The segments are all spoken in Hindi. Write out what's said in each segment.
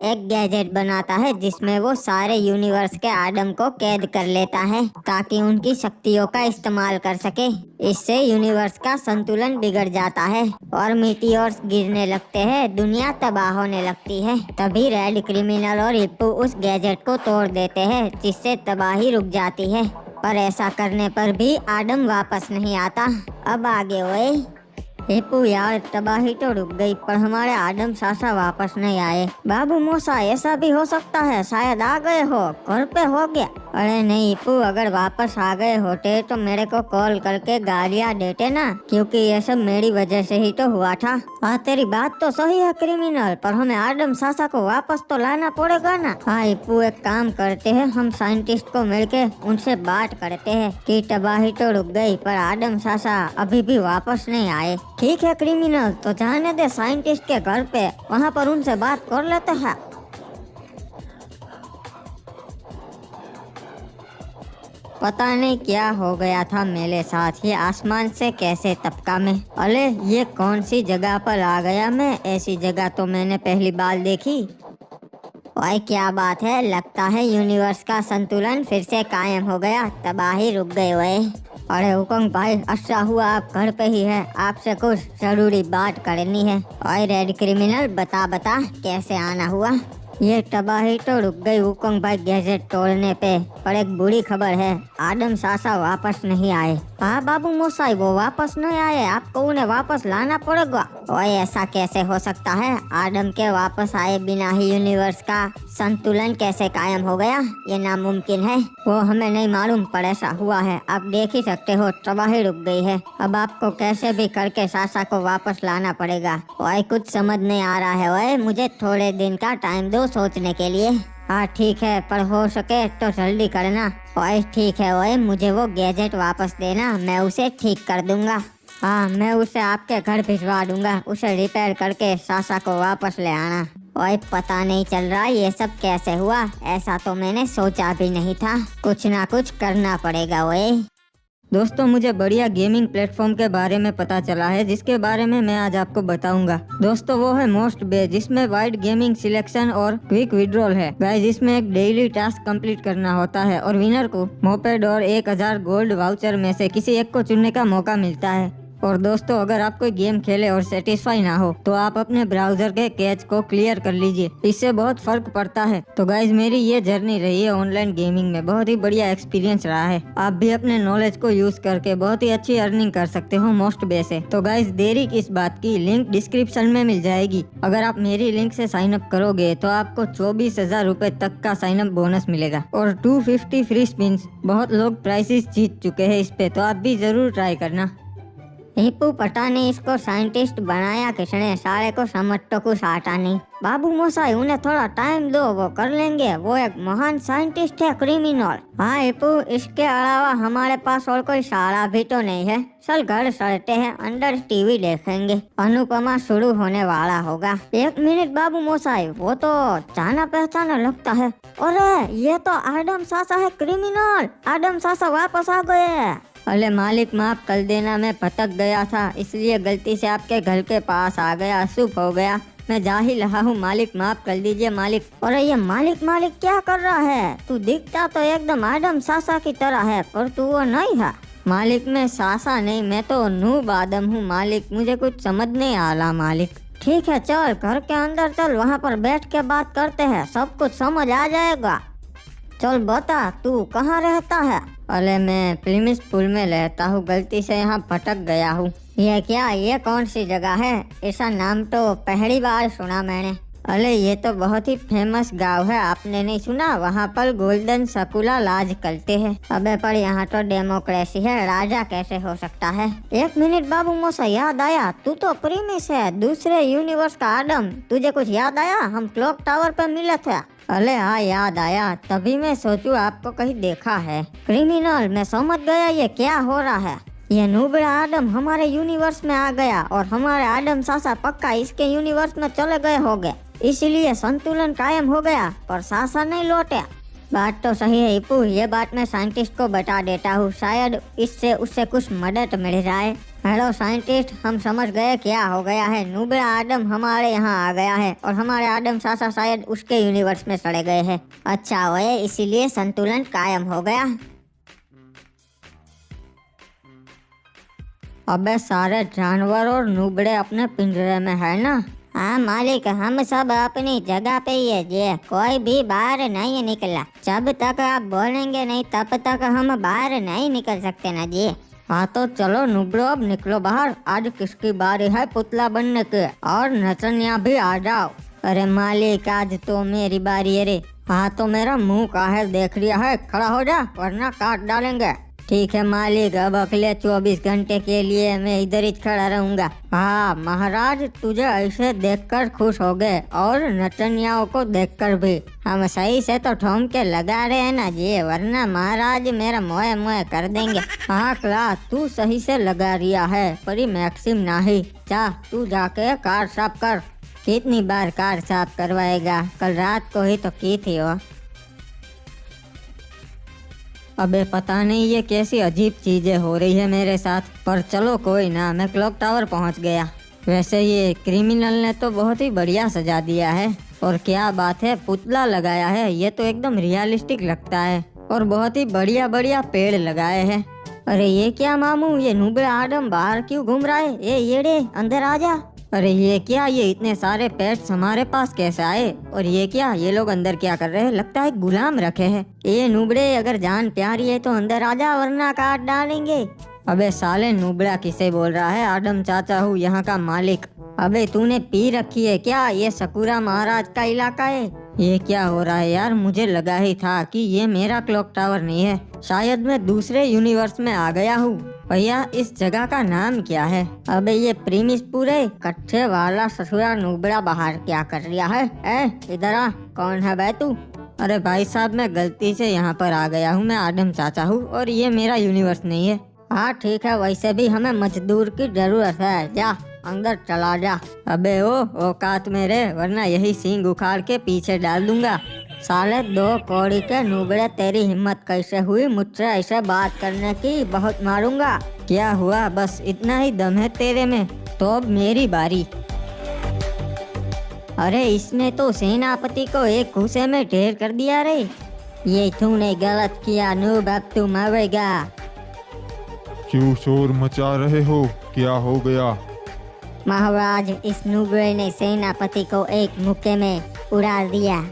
एक गैजेट बनाता है जिसमें वो सारे यूनिवर्स के आदम को कैद कर लेता है ताकि उनकी शक्तियों का इस्तेमाल कर सके। इससे यूनिवर्स का संतुलन बिगड़ जाता है और मीटियोर्स गिरने लगते हैं, दुनिया तबाह होने लगती है। तभी रेड क्रिमिनल और हिप्पू उस गैजेट को तोड़ देते हैं जिससे तबाही रुक जाती है। पर ऐसा करने पर भी आदम वापस नहीं आता। अब आगे ओए। हिप्पू यार, तबाही तो रुक गई पर हमारे आदम सासा वापस नहीं आए। बाबू मोसा, ऐसा भी हो सकता है, शायद आ गए हो, घर पे हो गया। अरे नहीं हिप्पू, अगर वापस आ गए होते तो मेरे को कॉल करके गालियाँ देते ना, क्योंकि ये सब मेरी वजह से ही तो हुआ था। हाँ तेरी बात तो सही है क्रिमिनल, पर हमें आदम सासा को वापस तो लाना पड़ेगा ना। हाँ हिप्पू, एक काम करते हैं, हम साइंटिस्ट को मिलके उनसे बात करते हैं कि तबाही तो रुक गई पर आदम सासा अभी भी वापस नहीं आए। ठीक है क्रिमिनल, तो जाने दे साइंटिस्ट के घर पे, वहाँ पर उनसे बात कर लेते हैं। पता नहीं क्या हो गया था मेरे साथ, ये आसमान से कैसे टपका मैं। अरे ये कौन सी जगह पर आ गया मैं, ऐसी जगह तो मैंने पहली बार देखी। ओए क्या बात है, लगता है यूनिवर्स का संतुलन फिर से कायम हो गया, तबाही रुक गई। ओए अरे हुकुम भाई, अच्छा हुआ आप घर पे ही है, आपसे कुछ जरूरी बात करनी है। ओए रेड क्रिमिनल, बता बता कैसे आना हुआ। ये तबाही तो रुक गई हुकुम भाई गैजेट तोड़ने पे, पर एक बुरी खबर है, आदम सासा वापस नहीं आए। हाँ बाबू मोसाई, वो वापस नहीं आए, आपको उन्हें वापस लाना पड़ेगा। ओए ऐसा कैसे हो सकता है, आदम के वापस आए बिना ही यूनिवर्स का संतुलन कैसे कायम हो गया, ये नामुमकिन है। वो हमें नहीं मालूम पर ऐसा हुआ है, आप देख ही सकते हो, तबाही रुक गई है। अब आपको कैसे भी करके सासा को वापस लाना पड़ेगा। ओए कुछ समझ नहीं आ रहा है, ओए मुझे थोड़े दिन का टाइम दो सोचने के लिए। हाँ ठीक है, पर हो सके तो जल्दी करना। ओए ठीक है ओए, मुझे वो गैजेट वापस देना, मैं उसे ठीक कर दूंगा। हाँ मैं उसे आपके घर भिजवा दूंगा, उसे रिपेयर करके सासा को वापस ले आना। ओए पता नहीं चल रहा ये सब कैसे हुआ, ऐसा तो मैंने सोचा भी नहीं था, कुछ ना कुछ करना पड़ेगा। ओए दोस्तों, मुझे बढ़िया गेमिंग प्लेटफॉर्म के बारे में पता चला है जिसके बारे में मैं आज आपको बताऊंगा। दोस्तों वो है मोस्ट बे, जिसमें वाइड गेमिंग सिलेक्शन और क्विक विड्रॉल है। गाइस इसमें एक डेली टास्क कंप्लीट करना होता है और विनर को मोपेड और 1000 गोल्ड वाउचर में से किसी एक को चुनने का मौका मिलता है। और दोस्तों अगर आप कोई गेम खेले और सेटिस्फाई ना हो तो आप अपने ब्राउजर के कैच को क्लियर कर लीजिए, इससे बहुत फर्क पड़ता है। तो गाइज मेरी ये जर्नी रही है ऑनलाइन गेमिंग में, बहुत ही बढ़िया एक्सपीरियंस रहा है। आप भी अपने नॉलेज को यूज करके बहुत ही अच्छी अर्निंग कर सकते हो मोस्ट बे से। तो गाइज देरी किस बात की, लिंक डिस्क्रिप्शन में मिल जाएगी। अगर आप मेरी लिंक से साइन अप करोगे तो आपको 24,000 रूपए तक का साइन अप बोनस मिलेगा और 250 फ्री स्पिन। बहुत लोग प्राइसेस जीत चुके हैं इस पे, तो आप भी जरूर ट्राई करना। हिप्पू पता नहीं इसको साइंटिस्ट बनाया किसने, सारे को समझ तो कुछ आता नहीं। बाबू मोसाई उन्हें थोड़ा टाइम दो, वो कर लेंगे, वो एक महान साइंटिस्ट है क्रिमिनल। हाँ हिप्पू, इसके अलावा हमारे पास और कोई सहारा भी तो नहीं है। चल घर चलते हैं, अंदर टीवी देखेंगे, अनुपमा शुरू होने वाला होगा। एक मिनट बाबू मोसाई, वो तो जाना पहचाना लगता है। अरे ये तो आदम सासा है क्रिमिनल, आदम सासा वापस आ गए। अरे मालिक माफ कर देना, मैं भटक गया था इसलिए गलती से आपके घर के पास आ गया, शुभ हो गया, मैं जा ही रहा हूँ, मालिक माफ कर दीजिए मालिक। अरे ये मालिक मालिक क्या कर रहा है, तू दिखता तो एकदम आदम सासा की तरह है पर तू वो नहीं है। मालिक मैं सासा नहीं, मैं तो नूब आदम हूँ मालिक, मुझे कुछ समझ नहीं आ रहा मालिक। ठीक है चल घर के अंदर चल, वहाँ पर बैठ के बात करते हैं, सब कुछ समझ आ जाएगा। चल बता तू कहाँ रहता है। अरे मैं प्रीमिस पूल में रहता हूँ, गलती से यहाँ भटक गया हूँ। ये क्या, ये कौन सी जगह है, ऐसा नाम तो पहली बार सुना मैंने। अरे ये तो बहुत ही फेमस गांव है, आपने नहीं सुना, वहाँ पर गोल्डन सकूला राज करते हैं। अबे पर यहाँ तो डेमोक्रेसी है, राजा कैसे हो सकता है। एक मिनट बाबू मोसा, याद आया, तू तो प्रीमिस है, दूसरे यूनिवर्स का आदम, तुझे कुछ याद आया, हम क्लॉक टावर पे मिले थे। अरे हाँ याद आया, तभी मैं सोचूं आपको कहीं देखा है। क्रिमिनल मैं समझ गया ये क्या हो रहा है, ये नूबड़ा आदम हमारे यूनिवर्स में आ गया और हमारे आदम सासा पक्का इसके यूनिवर्स में चले गए होंगे, इसलिए संतुलन कायम हो गया पर सासा नहीं लौटे। बात तो सही है हिप्पू, ये बात मैं साइंटिस्ट को बता देता हूँ, शायद इससे उससे कुछ मदद मिल जाए। हेलो साइंटिस्ट, हम समझ गए क्या हो गया है। नुबड़ा आदम हमारे यहाँ आ गया है और हमारे आदम चाचा शायद उसके यूनिवर्स में सड़े गए हैं। अच्छा हुए, इसीलिए संतुलन कायम हो गया। अबे सारे जानवर और नुबड़े अपने पिंजरे में है ना? हाँ मालिक, हम सब अपनी जगह पे ही है जी, कोई भी बाहर नहीं निकला। जब तक आप बोलेंगे नहीं तब तक हम बाहर नहीं निकल सकते ना जी। हाँ तो चलो नुबड़ो, अब निकलो बाहर। आज किसकी बारी है पुतला बनने की? और नचनिया भी आ जाओ। अरे मालिक, आज तो मेरी बारी है रे। हाँ तो मेरा मुंह काहे देख रिया है? खड़ा हो जा वरना काट डालेंगे। ठीक है मालिक, अब अगले 24 घंटे के लिए मैं इधर ही खड़ा रहूंगा। हाँ महाराज, तुझे ऐसे देखकर खुश हो गए और नचनियाओं को देखकर भी। हम सही से तो ठोम के लगा रहे हैं ना जी, वरना महाराज मेरा मोए मोए कर देंगे। हाँ क्ला, तू सही से लगा रिया है, पर मैक्सिम नहीं। जा तू जाके कार साफ कर। कितनी बार कार साफ करवाएगा? कल रात को ही तो की थी वो। अबे पता नहीं ये कैसी अजीब चीजें हो रही है मेरे साथ, पर चलो कोई ना, मैं क्लॉक टावर पहुंच गया। वैसे ये क्रिमिनल ने तो बहुत ही बढ़िया सजा दिया है। और क्या बात है, पुतला लगाया है, ये तो एकदम रियलिस्टिक लगता है। और बहुत ही बढ़िया बढ़िया पेड़ लगाए हैं। अरे ये क्या मामू, ये नुबड़ा आदम बाहर क्यों घूम रहा है? ये येड़े अंदर आ जा। अरे ये क्या, ये इतने सारे पेट्स हमारे पास कैसे आए? और ये क्या, ये लोग अंदर क्या कर रहे हैं? लगता है गुलाम रखे हैं। ये नुबड़े, अगर जान प्यारी है तो अंदर आ जा वरना काट डालेंगे। अबे साले नुबड़ा किसे बोल रहा है? आदम चाचा हूँ यहाँ का मालिक। अबे तूने पी रखी है क्या? ये सकूरा महाराज का इलाका है। ये क्या हो रहा है यार? मुझे लगा ही था कि ये मेरा क्लॉक टावर नहीं है, शायद मैं दूसरे यूनिवर्स में आ गया हूँ। भैया इस जगह का नाम क्या है? अबे ये प्रीमिस पूरे कच्चे वाला ससुरा नुबड़ा बाहर क्या कर रहा है? इधर आ, कौन है बे तू? अरे भाई साहब, मैं गलती से यहाँ पर आ गया हूँ, मैं आदम चाचा हूँ और ये मेरा यूनिवर्स नहीं है। हाँ ठीक है, वैसे भी हमें मजदूर की जरूरत है, जा अंदर चला जा। अबे ओ औकात में रे, वरना यही सींग उखाड़ के पीछे डाल दूंगा। साले 2 कौड़ी के नुबड़े, तेरी हिम्मत कैसे हुई मुझसे ऐसे बात करने की? बहुत मारूंगा। क्या हुआ, बस इतना ही दम है तेरे में? तो अब मेरी बारी। अरे इसने तो सेनापति को एक घूसे में ढेर कर दिया रे। ये तूने गलत किया नूब, अब तू मरेगा। क्यों शोर मचा रहे हो? क्या हो गया? महाराज, इस नुबड़े ने सेनापति को एक मुक्के में उड़ा दिया।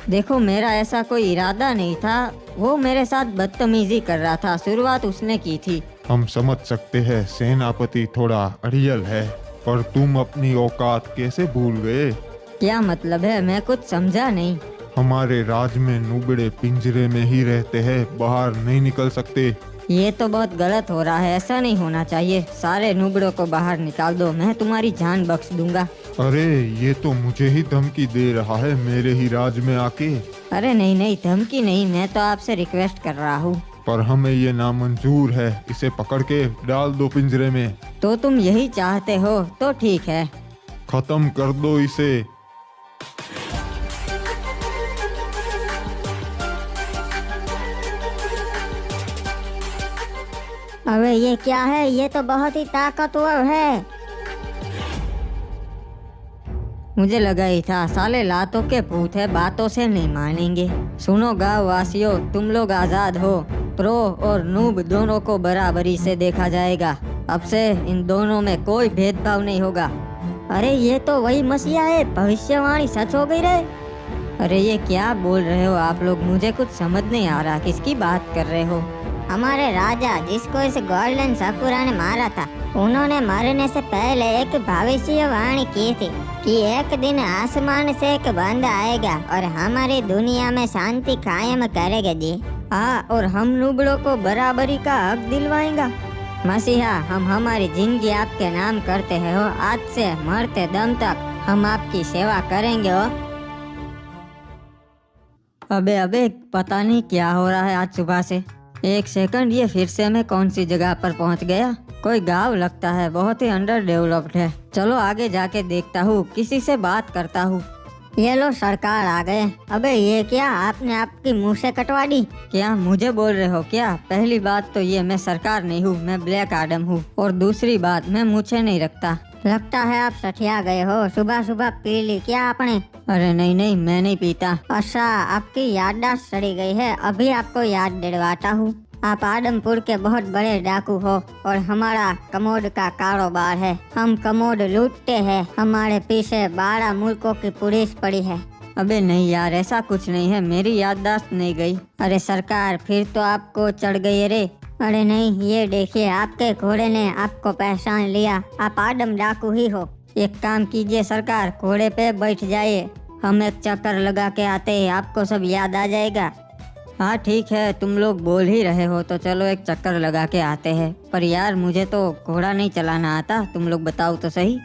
देखो मेरा ऐसा कोई इरादा नहीं था, वो मेरे साथ बदतमीजी कर रहा था, शुरुआत उसने की थी। हम समझ सकते हैं सेनापति थोड़ा अड़ियल है, पर तुम अपनी औकात कैसे भूल गए? क्या मतलब है? मैं कुछ समझा नहीं। हमारे राज में नुबड़े पिंजरे में ही रहते हैं, बाहर नहीं निकल सकते। ये तो बहुत गलत हो रहा है, ऐसा नहीं होना चाहिए। सारे नुबड़ों को बाहर निकाल दो, मैं तुम्हारी जान बख्श दूंगा। अरे ये तो मुझे ही धमकी दे रहा है, मेरे ही राज में आके। अरे नहीं नहीं, धमकी नहीं, मैं तो आपसे रिक्वेस्ट कर रहा हूँ। पर हमें ये नामंजूर है, इसे पकड़ के डाल दो पिंजरे में। तो तुम यही चाहते हो तो ठीक है। खत्म कर दो इसे। अबे ये क्या है? ये तो बहुत ही ताकतवर है। मुझे लगा ही था, साले लातों के भूत है, बातों से नहीं मानेंगे। सुनो गाँव वासियों, तुम लोग आजाद हो। प्रो और नूब दोनों को बराबरी से देखा जाएगा। अब से इन दोनों में कोई भेदभाव नहीं होगा। अरे ये तो वही मसीहा है, भविष्यवाणी सच हो गई रे। अरे ये क्या बोल रहे हो आप लोग? मुझे कुछ समझ नहीं आ रहा, किसकी बात कर रहे हो? हमारे राजा, जिसको इस गोल्डन साकुरा ने मारा था, उन्होंने मरने से पहले एक भविष्यवाणी की थी कि एक दिन आसमान से एक बंदा आएगा और हमारी दुनिया में शांति कायम करेगा जी। हाँ, और हम नुबड़ों को बराबरी का हक दिलवाएगा। मसीहा, हम हमारी जिंदगी आपके नाम करते हैं हो। आज से मरते दम तक हम आपकी सेवा करेंगे हो। अबे अबे, पता नहीं क्या हो रहा है आज सुबह से। एक सेकंड, ये फिर से मैं कौन सी जगह पर पहुंच गया? कोई गांव लगता है, बहुत ही अंडर डेवलप्ड है। चलो आगे जाके देखता हूँ, किसी से बात करता हूँ। ये लो सरकार आ गए। अबे ये क्या, आपने आपकी मुंह से कटवा दी? क्या मुझे बोल रहे हो क्या? पहली बात तो ये मैं सरकार नहीं हूँ, मैं ब्लैक आदम हूँ। और दूसरी बात मैं मूछें नहीं रखता। लगता है आप सठिया गए हो। सुबह सुबह पी ली क्या आपने? अरे नहीं नहीं, मैं नहीं पीता। अच्छा, आपकी याददाश्त सड़ी गई है। अभी आपको याद दिलवाता हूँ। आप आदमपुर के बहुत बड़े डाकू हो और हमारा कमोड का कारोबार है। हम कमोड लूटते हैं। हमारे पीछे 12 मुल्कों की पुलिस पड़ी है। अबे नहीं यार, ऐसा कुछ नहीं है, मेरी याददाश्त नहीं गई। अरे सरकार, फिर तो आपको चढ़ गई रे। अरे नहीं, ये देखिए आपके घोड़े ने आपको पहचान लिया। आप आदम डाकू ही हो। एक काम कीजिए सरकार, घोड़े पे बैठ जाइए। हम एक चक्कर लगा के आते हैं, आपको सब याद आ जाएगा। हाँ ठीक है, तुम लोग बोल ही रहे हो तो चलो एक चक्कर लगा के आते हैं। पर यार मुझे तो घोड़ा नहीं चलाना आता, तुम लोग बताओ तो सही।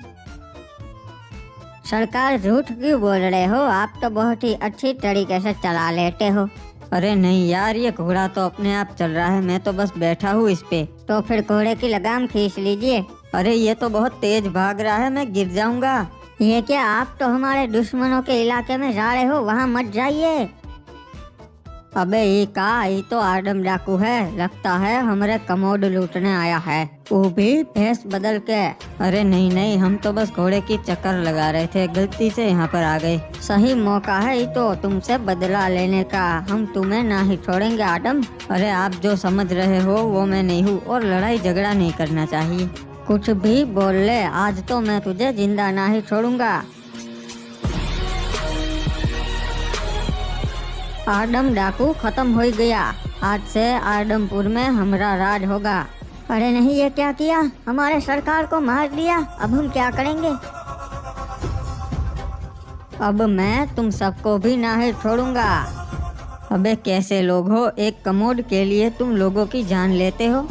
सरकार झूठ क्यों बोल रहे हो? आप तो बहुत ही अच्छी तरीके से चला लेते हो। अरे नहीं यार, ये घोड़ा तो अपने आप चल रहा है, मैं तो बस बैठा हूँ इस पे। तो फिर घोड़े की लगाम खींच लीजिए। अरे ये तो बहुत तेज भाग रहा है, मैं गिर जाऊंगा। ये क्या, आप तो हमारे दुश्मनों के इलाके में जा रहे हो, वहाँ मत जाइए। अबे ये तो आदम डाकू है। लगता है हमारे कमोड लूटने आया है, वो भी भेष बदल के। अरे नहीं नहीं, हम तो बस घोड़े की चक्कर लगा रहे थे, गलती से यहाँ पर आ गए। सही मौका है ये तो तुमसे बदला लेने का। हम तुम्हें ना ही छोड़ेंगे आदम। अरे आप जो समझ रहे हो वो मैं नहीं हूँ, और लड़ाई झगड़ा नहीं करना चाहिए। कुछ भी बोल ले, आज तो मैं तुझे जिंदा ना ही छोड़ूंगा। आदम डाकू खत्म हो गया। आज से आदमपुर में हमारा राज होगा। अरे नहीं, ये क्या किया? हमारे सरकार को मार दिया। अब हम क्या करेंगे? अब मैं तुम सबको भी ना ही छोड़ूंगा। अबे कैसे लोग हो, एक कमोड के लिए तुम लोगों की जान लेते हो?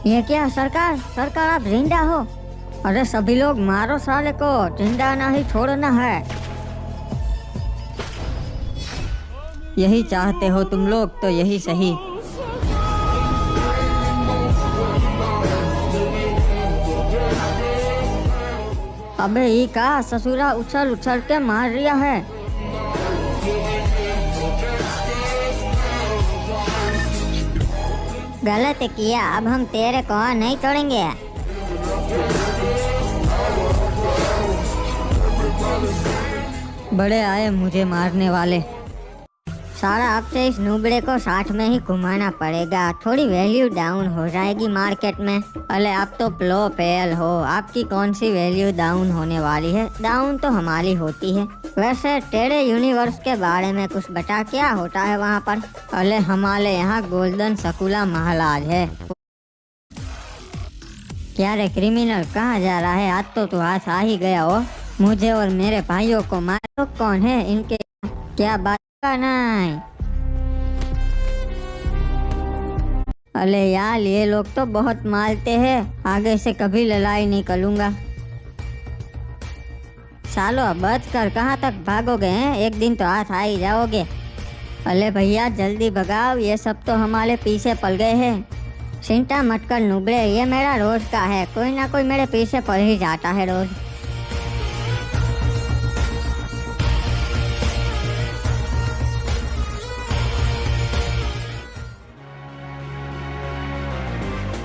ये क्या सरकार, सरकार आप जिंदा हो? अरे सभी लोग मारो साले को, जिंदा ना ही छोड़ना है। यही चाहते हो तुम लोग, तो यही सही। अबे ये का ससुरा उछल उछल के मार रिया है। गलत किया, अब हम तेरे को नहीं छोड़ेंगे। बड़े आए मुझे मारने वाले। सारा आपसे इस नुबड़े को साथ में ही घुमाना पड़ेगा, थोड़ी वैल्यू डाउन हो जाएगी मार्केट में। अरे आप तो प्लो फेल हो, आपकी कौन सी वैल्यू डाउन होने वाली है? डाउन तो हमारी होती है। वैसे तेरे यूनिवर्स के बारे में कुछ बता, क्या होता है वहाँ पर? अरे हमारे यहाँ गोल्डन सकुला महाराज है। क्या रे क्रिमिनल, कहाँ जा रहा है? आज तो तू हाथ आ ही गया हो। मुझे और मेरे भाइयों को मारो। कौन है इनके? क्या बात का नहीं। अरे यार ये लोग तो बहुत मारते हैं, आगे से कभी लड़ाई नहीं करूंगा। सालो बच कर कहाँ तक भागोगे हैं? एक दिन तो हाथ आ ही जाओगे। अरे भैया जल्दी भगाओ, ये सब तो हमारे पीछे पड़ गए हैं। चिंता मत कर नुबड़े, ये मेरा रोज का है, कोई ना कोई मेरे पीछे पड़ ही जाता है रोज।